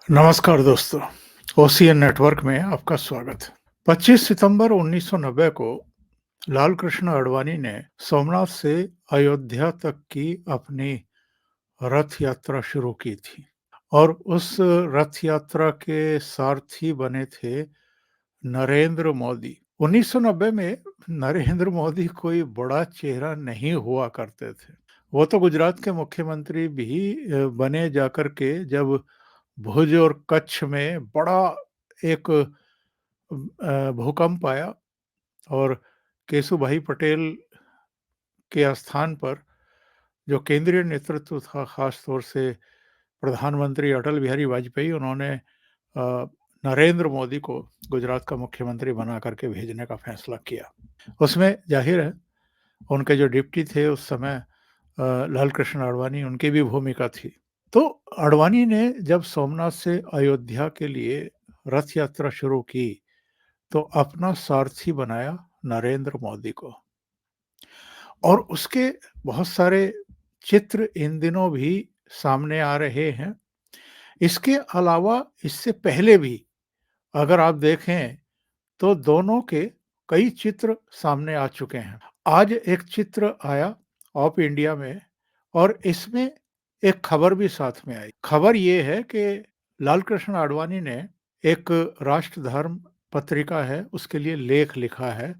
नमस्कार दोस्तों, OCN network में आपका स्वागत है। 25 सितंबर 1990 को लाल कृष्ण आडवाणी ने सोमनाथ से अयोध्या तक की अपनी रथ यात्रा शुरू की थी और उस रथ यात्रा के सारथी बने थे नरेंद्र मोदी। 1990 में नरेंद्र मोदी कोई बड़ा चेहरा नहीं हुआ करते थे। वो तो गुजरात के मुख्यमंत्री भी बने जाकर के जब भुज और कच्छ में बड़ा एक भूकंप आया और केशुभाई पटेल के स्थान पर जो केंद्रीय नेतृत्व था, खास तौर से प्रधानमंत्री अटल बिहारी वाजपेयी, उन्होंने नरेंद्र मोदी को गुजरात का मुख्यमंत्री बना करके भेजने का फैसला किया। उसमें जाहिर है उनके जो डिप्टी थे उस समय लाल कृष्ण आडवाणी, उनकी भी भूमिका थी। तो आडवाणी ने जब सोमनाथ से अयोध्या के लिए रथ यात्रा शुरू की तो अपना सारथी बनाया नरेंद्र मोदी को और उसके बहुत सारे चित्र इन दिनों भी सामने आ रहे हैं। इसके अलावा इससे पहले भी अगर आप देखें तो दोनों के कई चित्र सामने आ चुके हैं। आज एक चित्र आया ऑफ इंडिया में और इसमें एक खबर भी साथ में आई। खबर ये है कि लाल कृष्ण आडवाणी ने एक राष्ट्रधर्म पत्रिका है, उसके लिए लेख लिखा है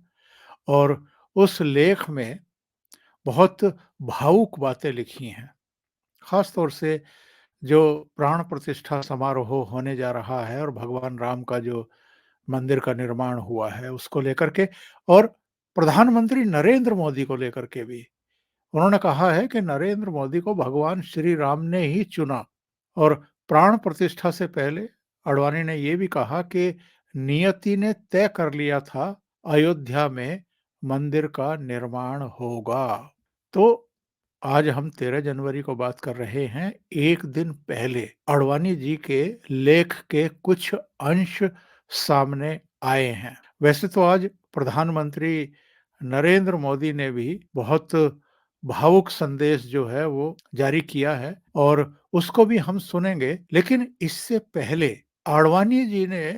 और उस लेख में बहुत भावुक बातें लिखी हैं। खास तौर से जो प्राण प्रतिष्ठा समारोह होने जा रहा है और भगवान राम का जो मंदिर का निर्माण हुआ है उसको लेकर के और प्रधानमंत्री नरेंद्र मोदी को लेकर के भी उन्होंने कहा है कि नरेंद्र मोदी को भगवान श्री राम ने ही चुना। और प्राण प्रतिष्ठा से पहले आडवाणी ने यह भी कहा कि नियति ने तय कर लिया था अयोध्या में मंदिर का निर्माण होगा। तो आज हम 13 जनवरी को बात कर रहे हैं। एक दिन पहले आडवाणी जी के लेख के कुछ अंश सामने आए हैं। वैसे तो आज प्रधानमंत्री नरेंद्र मोदी ने भी बहुत भावुक संदेश जो है वो जारी किया है और उसको भी हम सुनेंगे, लेकिन इससे पहले आडवाणी जी ने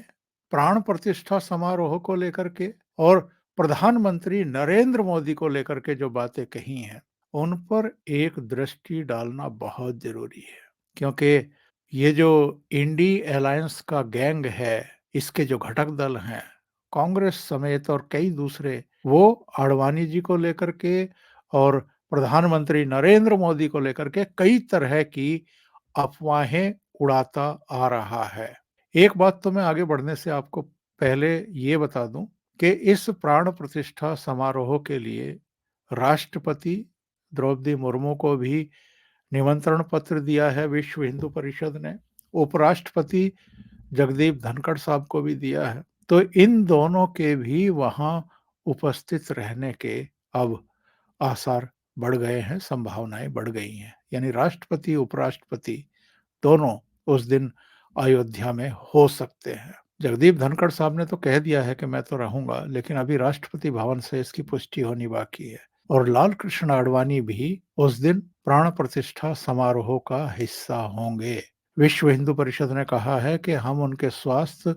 प्राण प्रतिष्ठा समारोह को लेकर के और प्रधानमंत्री नरेंद्र मोदी को लेकर के जो बातें कही हैं उन पर एक दृष्टि डालना बहुत जरूरी है, क्योंकि ये जो इंडी अलायंस का गैंग है, इसके जो घटक दल हैं, कांग्रेस समेत और कई दूसरे, वो आडवाणी जी को लेकर के और प्रधानमंत्री नरेंद्र मोदी को लेकर के कई तरह की अफवाहें उड़ाता आ रहा है। एक बात तो मैं आगे बढ़ने से आपको पहले ये बता दूं कि इस प्राण प्रतिष्ठा समारोह के लिए राष्ट्रपति द्रौपदी मुर्मू को भी निमंत्रण पत्र दिया है विश्व हिंदू परिषद ने। उपराष्ट्रपति जगदीप धनखड़ साहब को भी दिया है। तो इन दोनों के भी वहां उपस्थित रहने के अब आसार बढ़ गए हैं, संभावनाएं बढ़ गई हैं। यानी राष्ट्रपति उपराष्ट्रपति दोनों उस दिन अयोध्या में हो सकते हैं। जगदीप धनखड़ साहब ने तो कह दिया है कि मैं तो रहूंगा, लेकिन अभी राष्ट्रपति भवन से इसकी पुष्टि होनी बाकी है। और लाल कृष्ण आडवाणी भी उस दिन प्राण प्रतिष्ठा समारोह का हिस्सा होंगे। विश्व हिंदू परिषद ने कहा है कि हम उनके स्वास्थ्य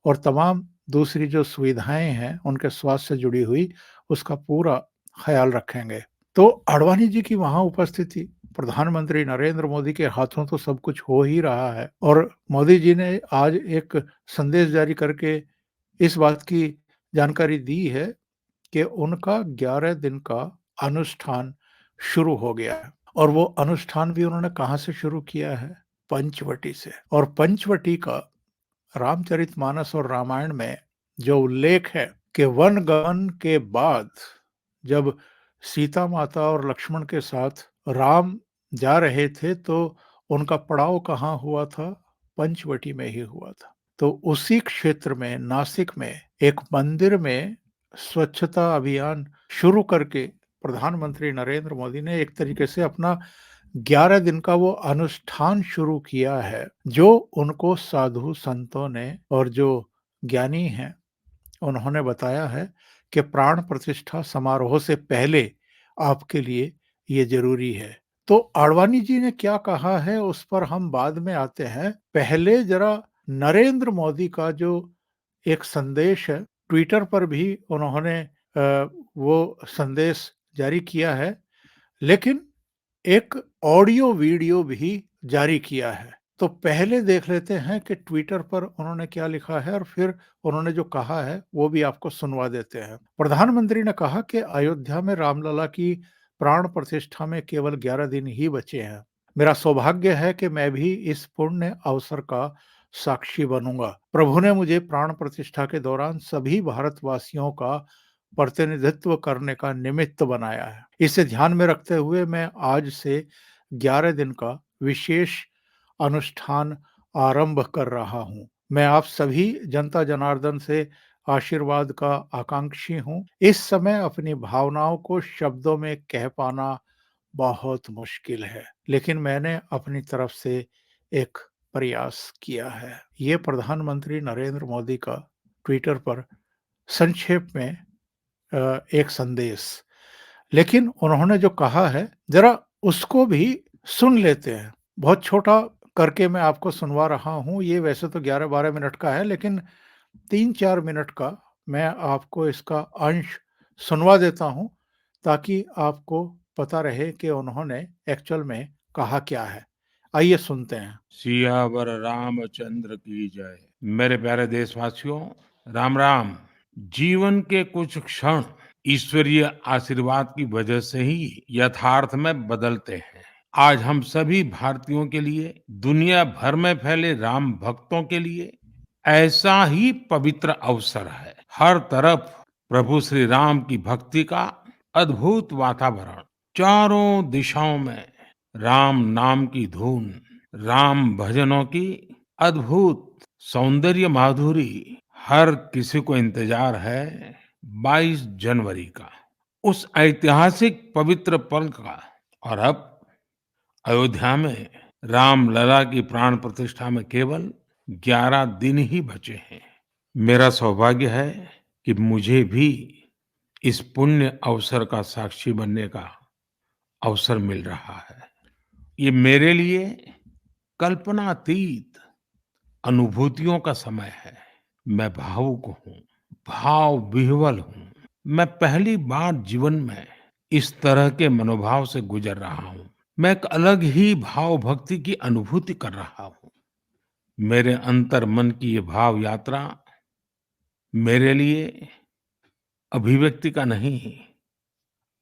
और तमाम दूसरी जो सुविधाएं हैं उनके स्वास्थ्य से जुड़ी हुई, उसका पूरा ख्याल रखेंगे। तो आडवाणी जी की वहां उपस्थिति, प्रधानमंत्री नरेंद्र मोदी के हाथों तो सब कुछ हो ही रहा है और मोदी जी ने आज एक संदेश जारी करके इस बात की जानकारी दी है कि उनका 11 दिन का अनुष्ठान शुरू हो गया है। और वो अनुष्ठान भी उन्होंने कहाँ से शुरू किया है? पंचवटी से। और पंचवटी का रामचरितमानस और रामायण में जो उल्लेख है कि वन गमन के बाद जब सीता माता और लक्ष्मण के साथ राम जा रहे थे तो उनका पड़ाव कहाँ हुआ था? पंचवटी में ही हुआ था। तो उसी क्षेत्र में नासिक में एक मंदिर में स्वच्छता अभियान शुरू करके प्रधानमंत्री नरेंद्र मोदी ने एक तरीके से अपना 11 दिन का वो अनुष्ठान शुरू किया है, जो उनको साधु संतों ने और जो ज्ञानी हैं उन्होंने बताया है कि प्राण प्रतिष्ठा समारोह से पहले आपके लिए ये जरूरी है। तो आडवाणी जी ने क्या कहा है उस पर हम बाद में आते हैं। पहले जरा नरेंद्र मोदी का जो एक संदेश है, ट्विटर पर भी उन्होंने वो संदेश जारी किया है, लेकिन एक ऑडियो वीडियो भी जारी किया है। तो पहले देख लेते हैं कि ट्विटर पर उन्होंने क्या लिखा है और फिर उन्होंने जो कहा है वो भी आपको सुनवा देते हैं। प्रधानमंत्री ने कहा कि अयोध्या में रामलला की प्राण प्रतिष्ठा में केवल 11 दिन ही बचे हैं। मेरा सौभाग्य है कि मैं भी इस पुण्य अवसर का साक्षी बनूंगा। प्रभु ने मुझे प्राण प्रतिष्ठा के दौरान सभी भारतवासियों का प्रतिनिधित्व करने का निमित्त बनाया है। इसे ध्यान में रखते हुए मैं आज से 11 दिन का विशेष अनुष्ठान आरंभ कर रहा हूँ। मैं आप सभी जनता जनार्दन से आशीर्वाद का आकांक्षी हूँ। इस समय अपनी भावनाओं को शब्दों में कह पाना बहुत मुश्किल है, लेकिन मैंने अपनी तरफ से एक प्रयास किया है। ये प्रधानमंत्री नरेंद्र मोदी का ट्विटर पर संक्षेप में एक संदेश। लेकिन उन्होंने जो कहा है, ज़रा उसको भी सुन लेते हैं। बहुत छोटा करके मैं आपको सुनवा रहा हूँ। ये वैसे तो 11-12 मिनट का है, लेकिन 3-4 मिनट का मैं आपको इसका अंश सुनवा देता हूँ, ताकि आपको पता रहे कि उन्होंने एक्चुअल में कहा क्या है। आइए सुनते हैं। सियावर रामचंद्र की जय। मेरे प्यारे देशवासियों, राम राम। जीवन के कुछ क्षण ईश्वरीय आशीर्वाद की वजह से ही यथार्थ में बदलते हैं। आज हम सभी भारतीयों के लिए, दुनिया भर में फैले राम भक्तों के लिए ऐसा ही पवित्र अवसर है। हर तरफ प्रभु श्री राम की भक्ति का अद्भुत वातावरण, चारों दिशाओं में राम नाम की धुन, राम भजनों की अद्भुत सौंदर्य माधुरी। हर किसी को इंतजार है 22 जनवरी का, उस ऐतिहासिक पवित्र पल का। और अब अयोध्या में राम लला की प्राण प्रतिष्ठा में केवल 11 दिन ही बचे हैं। मेरा सौभाग्य है कि मुझे भी इस पुण्य अवसर का साक्षी बनने का अवसर मिल रहा है। ये मेरे लिए कल्पनातीत अनुभूतियों का समय है। मैं भावुक हूँ, भाव विह्वल हूँ। मैं पहली बार जीवन में इस तरह के मनोभाव से गुजर रहा हूँ। मैं एक अलग ही भाव भक्ति की अनुभूति कर रहा हूँ। मेरे अंतर मन की ये भाव यात्रा मेरे लिए अभिव्यक्ति का नहीं,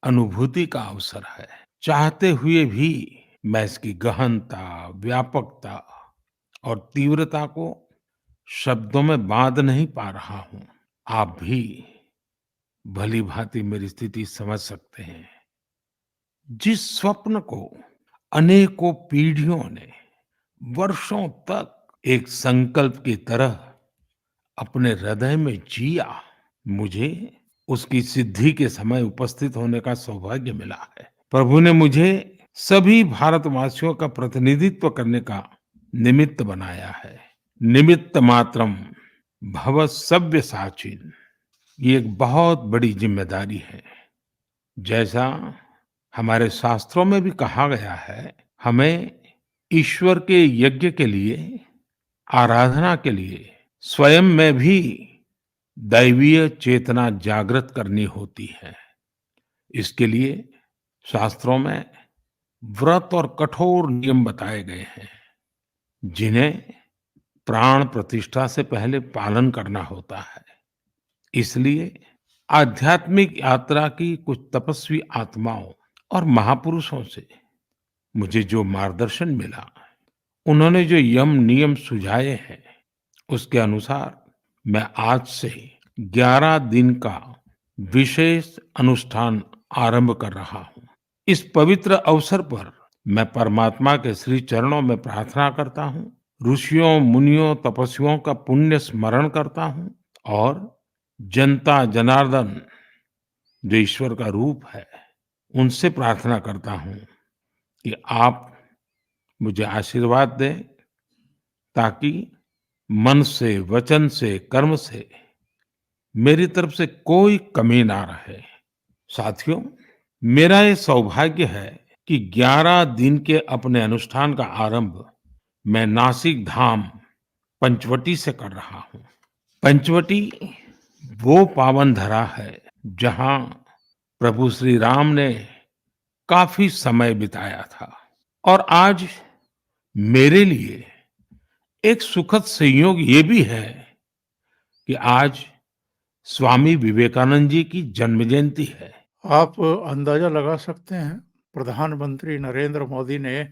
अनुभूति का अवसर है। चाहते हुए भी मैं इसकी गहनता, व्यापकता और तीव्रता को शब्दों में बांध नहीं पा रहा हूँ। आप भी भली-भांति मेरी स्थिति समझ सकते हैं। जिस स्वप्न को अनेकों पीढ़ियों ने वर्षों तक एक संकल्प की तरह अपने हृदय में जिया, मुझे उसकी सिद्धि के समय उपस्थित होने का सौभाग्य मिला है। प्रभु ने मुझे सभी भारतवासियों का प्रतिनिधित्व करने का निमित्त बनाया है। निमित्त मात्रम भव सव्यसाचिन। ये एक बहुत बड़ी जिम्मेदारी है। जैसा हमारे शास्त्रों में भी कहा गया है, हमें ईश्वर के यज्ञ के लिए, आराधना के लिए स्वयं में भी दैवीय चेतना जागृत करनी होती है। इसके लिए शास्त्रों में व्रत और कठोर नियम बताए गए हैं, जिन्हें प्राण प्रतिष्ठा से पहले पालन करना होता है। इसलिए आध्यात्मिक यात्रा की कुछ तपस्वी आत्माओं और महापुरुषों से मुझे जो मार्गदर्शन मिला, उन्होंने जो यम नियम सुझाए हैं, उसके अनुसार मैं आज से 11 दिन का विशेष अनुष्ठान आरंभ कर रहा हूँ। इस पवित्र अवसर पर मैं परमात्मा के श्री चरणों में प्रार्थना करता हूँ, ऋषियों, मुनियों, तपस्वियों का पुण्य स्मरण करता हूँ और जनता जनार्दन, जो ईश्वर का रूप है, उनसे प्रार्थना करता हूँ कि आप मुझे आशीर्वाद दें, ताकि मन से, वचन से, कर्म से मेरी तरफ से कोई कमी ना रहे। साथियों, मेरा ये सौभाग्य है कि 11 दिन के अपने अनुष्ठान का आरंभ मैं नासिक धाम पंचवटी से कर रहा हूँ। पंचवटी वो पावन धरा है जहाँ प्रभु श्री राम ने काफी समय बिताया था और आज मेरे लिए एक सुखद संयोग ये भी है कि आज स्वामी विवेकानंद जी की जन्म जयंती है। आप अंदाजा लगा सकते हैं प्रधानमंत्री नरेंद्र मोदी ने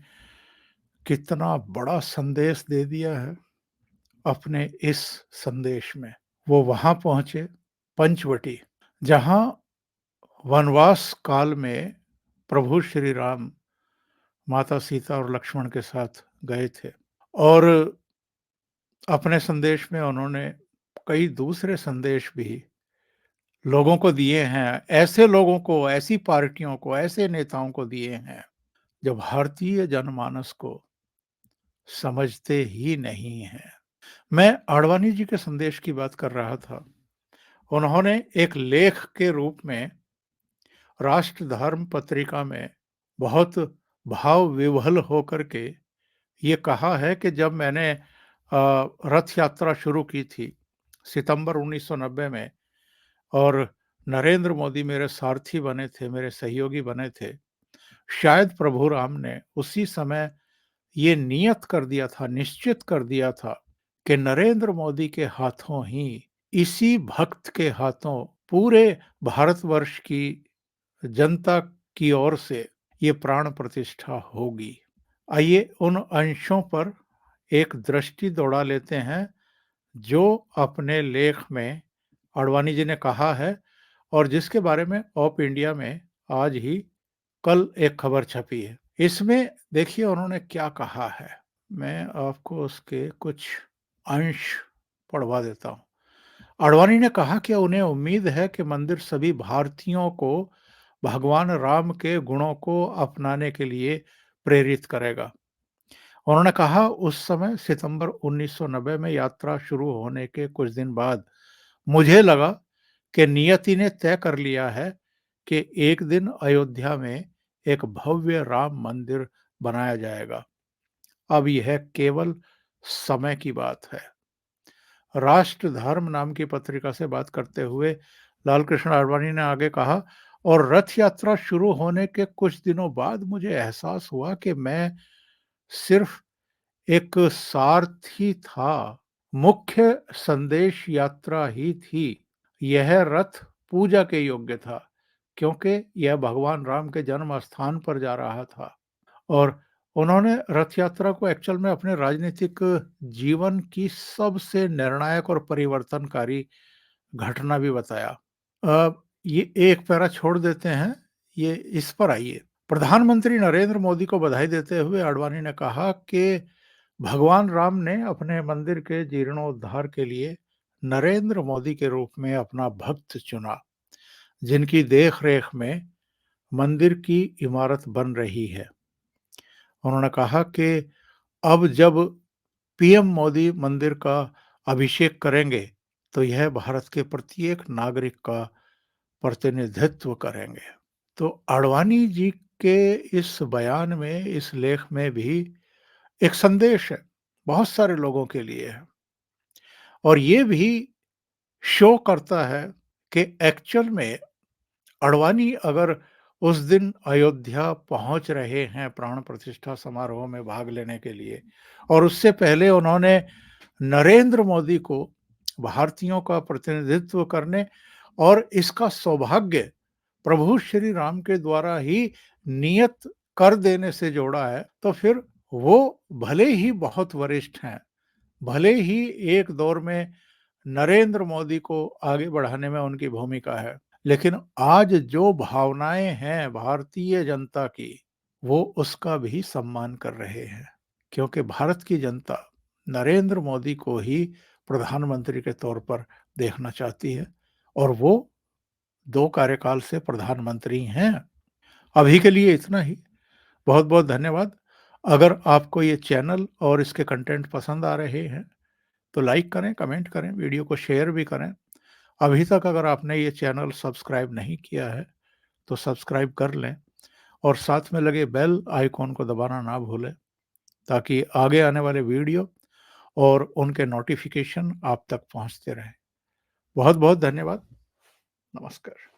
कितना बड़ा संदेश दे दिया है अपने इस संदेश में। वो वहां पहुंचे, पंचवटी, जहां वनवास काल में प्रभु श्री राम माता सीता और लक्ष्मण के साथ गए थे और अपने संदेश में उन्होंने कई दूसरे संदेश भी लोगों को दिए हैं, ऐसे लोगों को, ऐसी पार्टियों को, ऐसे नेताओं को दिए हैं जो भारतीय जनमानस को समझते ही नहीं हैं। मैं आडवाणी जी के संदेश की बात कर रहा था। उन्होंने एक लेख के रूप में राष्ट्र धर्म पत्रिका में बहुत भाव विह्वल होकर के ये कहा है कि जब मैंने रथ यात्रा शुरू की थी सितंबर 1990 में और नरेंद्र मोदी मेरे सारथी बने थे, मेरे सहयोगी बने थे, शायद प्रभु राम ने उसी समय ये नियत कर दिया था, निश्चित कर दिया था कि नरेंद्र मोदी के हाथों ही, इसी भक्त के हाथों पूरे भारतवर्ष की जनता की ओर से ये प्राण प्रतिष्ठा होगी। आइए उन अंशों पर एक दृष्टि दौड़ा लेते हैं जो अपने लेख में आडवाणी जी ने कहा है और जिसके बारे में ऑफ इंडिया में आज ही कल एक खबर छपी है। इसमें देखिए उन्होंने क्या कहा है। मैं आपको उसके कुछ अंश पढ़वा देता हूँ। आडवाणी ने कहा कि उन्हें उम्मीद है कि मंदिर सभी भारतीयों को भगवान राम के गुणों को अपनाने के लिए प्रेरित करेगा। उन्होंने कहा उस समय सितंबर 1990 में यात्रा शुरू होने के कुछ दिन बाद मुझे लगा कि नियति ने तय कर लिया है कि एक दिन अयोध्या में एक भव्य राम मंदिर बनाया जाएगा। अब यह केवल समय की बात है। राष्ट्र धर्म नाम की पत्रिका से बात करते हुए लालकृष्ण आडवाणी ने आगे कहा, और रथ यात्रा शुरू होने के कुछ दिनों बाद मुझे एहसास हुआ कि मैं सिर्फ एक सारथी था, मुख्य संदेश यात्रा ही थी। यह रथ पूजा के योग्य था क्योंकि यह भगवान राम के जन्म स्थान पर जा रहा था। और उन्होंने रथ यात्रा को एक्चुअल में अपने राजनीतिक जीवन की सबसे निर्णायक और परिवर्तनकारी घटना भी बताया। ये एक पैरा छोड़ देते हैं, ये इस पर आइए। प्रधानमंत्री नरेंद्र मोदी को बधाई देते हुए आडवाणी ने कहा कि भगवान राम ने अपने मंदिर के जीर्णोद्धार के लिए नरेंद्र मोदी के रूप में अपना भक्त चुना, जिनकी देख-रेख में मंदिर की इमारत बन रही है। उन्होंने कहा कि अब जब पीएम मोदी मंदिर का अभिषेक करेंगे, तो यह भारत के प्रत्येक नागरिक का प्रतिनिधित्व करेंगे। तो आडवाणी जी के इस बयान में, इस लेख में भी एक संदेश है, बहुत सारे लोगों के लिए है और ये भी शो करता है कि एक्चुअल में आडवाणी अगर उस दिन अयोध्या पहुंच रहे हैं प्राण प्रतिष्ठा समारोह में भाग लेने के लिए और उससे पहले उन्होंने नरेंद्र मोदी को भारतीयों का प्रतिनिधित्व करने और इसका सौभाग्य प्रभु श्री राम के द्वारा ही नियत कर देने से जोड़ा है, तो फिर वो भले ही बहुत वरिष्ठ हैं, भले ही एक दौर में नरेंद्र मोदी को आगे बढ़ाने में उनकी भूमिका है, लेकिन आज जो भावनाएं हैं भारतीय जनता की, वो उसका भी सम्मान कर रहे हैं क्योंकि भारत की जनता नरेंद्र मोदी को ही प्रधानमंत्री के तौर पर देखना चाहती है और वो 2 कार्यकाल से प्रधानमंत्री हैं। अभी के लिए इतना ही। बहुत-बहुत धन्यवाद। अगर आपको ये चैनल और इसके कंटेंट पसंद आ रहे हैं, तो लाइक करें, कमेंट करें, वीडियो को शेयर भी करें। अभी तक अगर आपने ये चैनल सब्सक्राइब नहीं किया है, तो सब्सक्राइब कर लें और साथ में लगे बेल आइकॉन को दबाना ना भूलें, ताकि आगे आने वाले वीडियो और उनके नोटिफिकेशन आप तक पहुंचते रहें। बहुत बहुत धन्यवाद। नमस्कार।